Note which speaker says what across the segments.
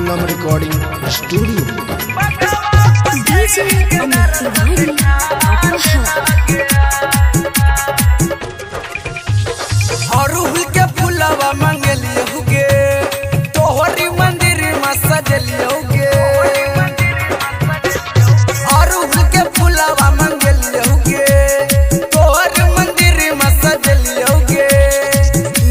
Speaker 1: Alam Recording Studio.
Speaker 2: DJ Amit Tiwari,
Speaker 3: अरुहुल के फुलवा मंगलियो गे तोहरी मंदिर में सजलियो गे अरुहुल के फुलवा मंगलियो गे तोहरी मंदिर में सजलियो गे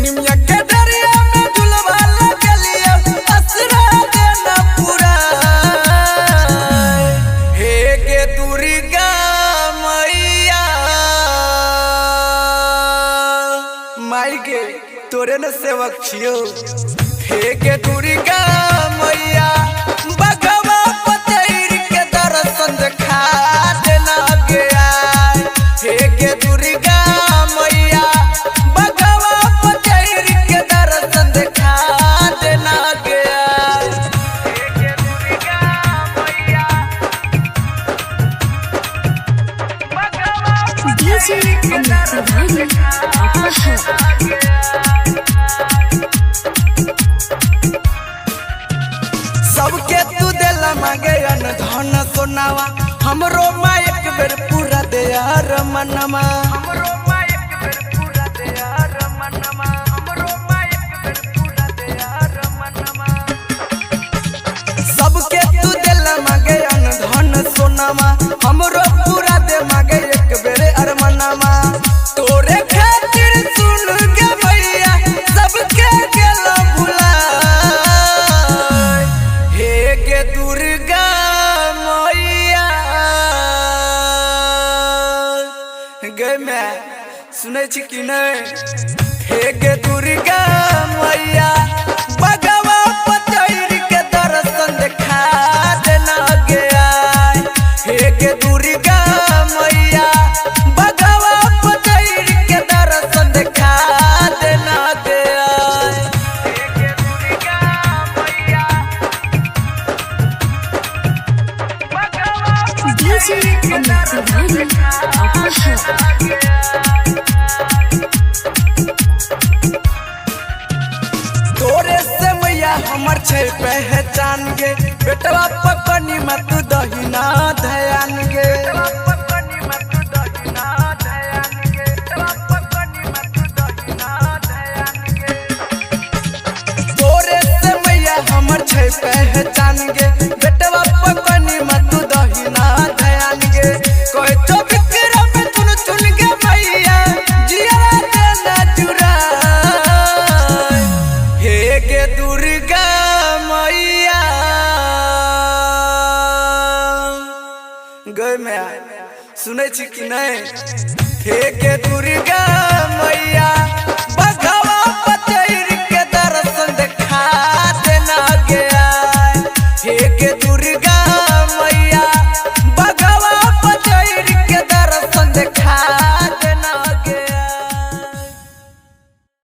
Speaker 3: निमिया के दरिया में झुलवा लगलियो असरा देना पूरा हे गे दुर्गा मैया माई के तोरे न सेवक छियो हे के दुर्गा मैया बगवा पतैर के दर्शन देखा देना गया हे के दुर्गा मैया बगवा पतैर के दर्शन देखा देना गया हे के दुर्गा मैया
Speaker 2: DJ Amit Tiwari,
Speaker 3: सबके तू देला मांगे अन धन सोनावा हमरो माँ एक बेर पूरा दे यार मनमा हमरो माँ एक बेर पूरा दे यार मनमा हमरो माँ एक बेर पूरा दे यार मनमा सबके तू देला मांगे अन धन सोनावा हमरो पूरा दे मांगे एक बेर अर मनमा तोरे खातिर सुन के भैया सबके गेला भुला हे गे दुर्गा मैया गे मैं सुनै छी कि नहीं हे गे दुर्गा मैया बगवा पतैर के दर्शन देखा देना गया हे गे दुर्गा मैया बगवा पतैर के दर्शन देखा देना गया हे गे दुर्गा मैया
Speaker 2: DJ Amit Tiwari,
Speaker 3: तोरे से मैया हमर छै पहचान गे बेटवा पकनी मत दहिना ध्यान गे तोरे से मैया हमर छै पहचान गे बेटवा पकनी मत दहिना ध्यान गे कोई तो विक्रम चुन चुन गे मैया जिया देना जुरा हे गे दुर्गा मैया गे मैं सुनै छी कि नहीं हे गे दुर्गा मैया बगवा पतैर के दर्शन देखा देना गया हे गे दुर्गा